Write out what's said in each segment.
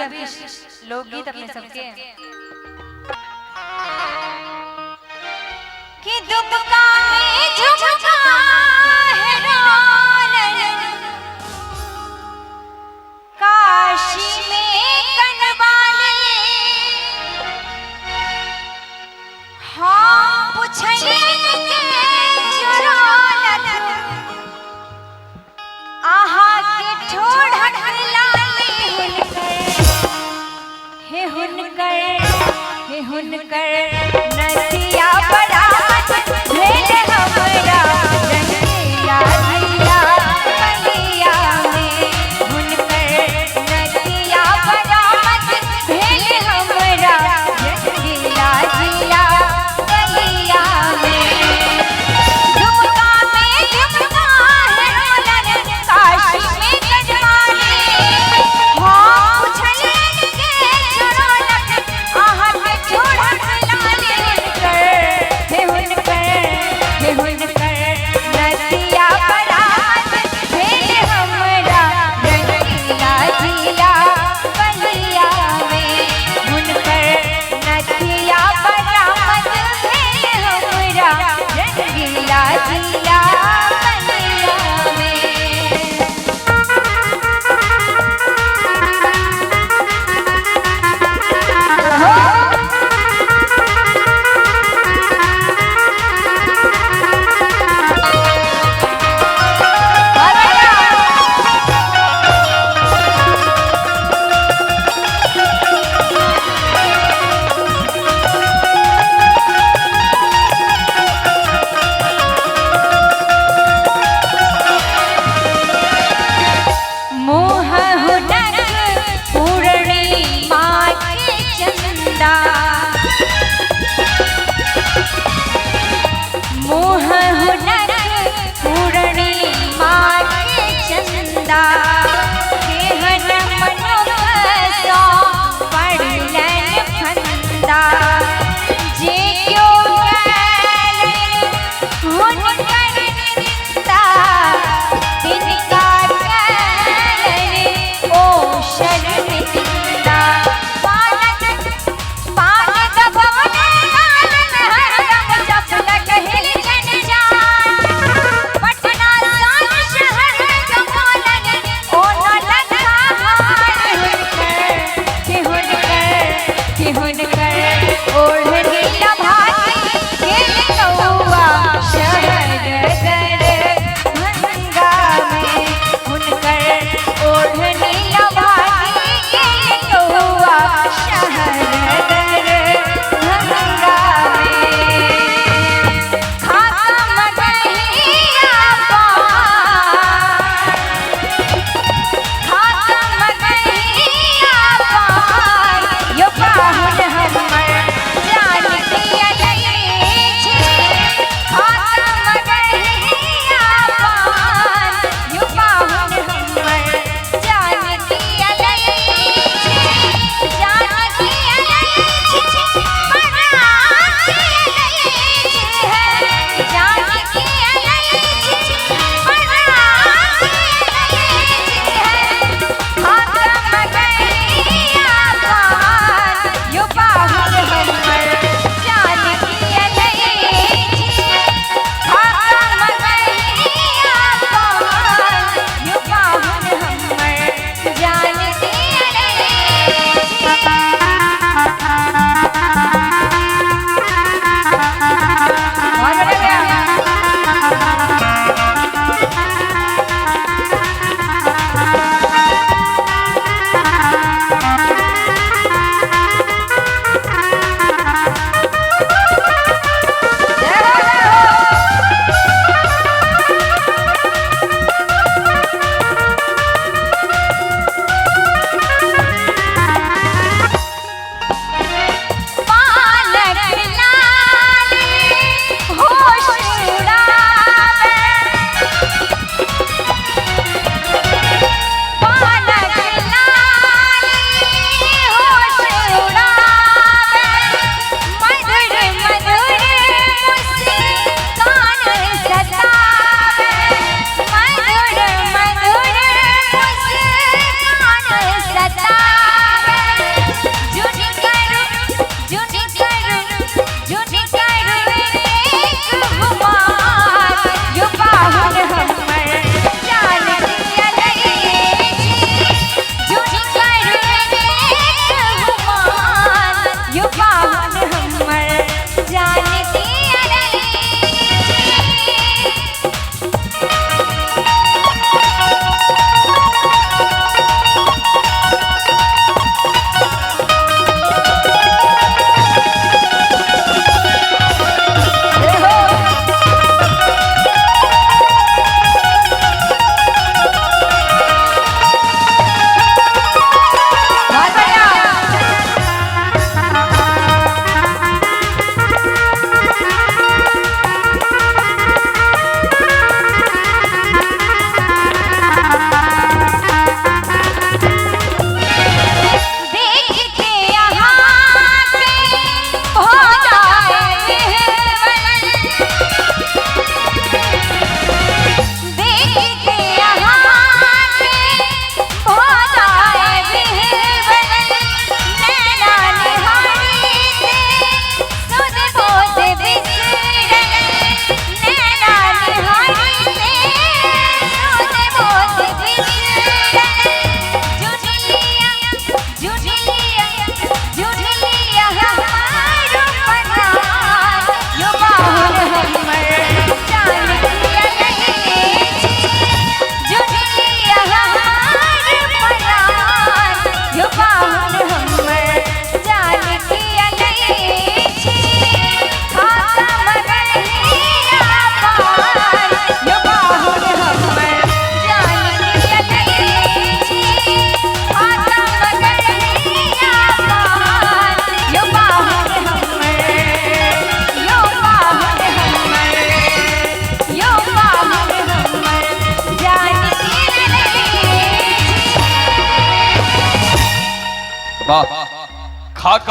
आपके लोकगीत अपने सबके कि दुबका में झुमका है रोलन, काशी में कनवाली, हाँ पुछले के चुरालन, आहा के ठोढ़क लाली हुनकर नदिया बड़ा भेल हमरा रंगीला लीला कलिया में, हुनकर नदिया बड़ा भेल हमरा रंगीला लीला कलिया में। झुमका में झुमका है रोलन, काशी में कजवाली, हाँ पुछले के चुरालन, आहा के ठोढ़क लाली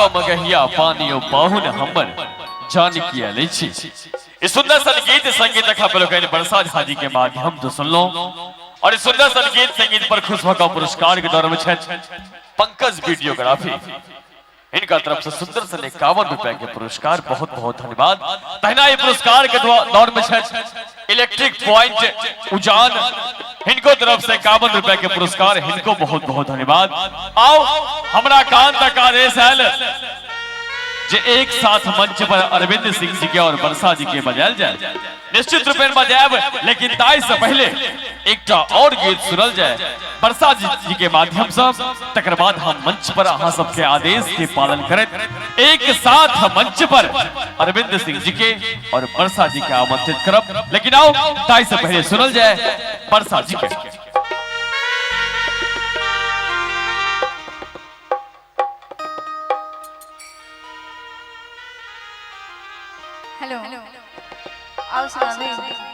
आका मगहिया पानियो पाहुन हमर जान किया लेछी। इस सुंदर संगीत संगीत खबर बरसात हाजी के माध्यम तो सुन लो। और इस सुंदर संगीत संगीत पर खुश होकर पुरस्कार के दौर में पंकज वीडियोग्राफी इनका तरफ से सुंदर से 51 रुपए के पुरस्कार, बहुत बहुत धन्यवाद। पहना ये पुरस्कार के दौर में इलेक्ट्रिक पॉइंट उजान इनको तरफ से 51 रुपए के पुरस्कार, इनको बहुत बहुत धन्यवाद। आओ हमारा कान तक आदेश है जे एक साथ मंच पर अरविंद सिंह जी के और वर्षा जी के बजायल जाए, निश्चित रूप में बजायब, लेकिन ताई से पहले एक और गीत सुनल जाए वर्षा जी के माध्यम से। तकर बाद हम मंच पर अहाँ सबके आदेश के पालन करें एक साथ मंच पर अरविंद सिंह जी के और वर्षा जी के आमंत्रित करब। लेकिन आओ ताई से पहले सुनल जाए वर्षा जी के। हेलो आओ सुना भाई।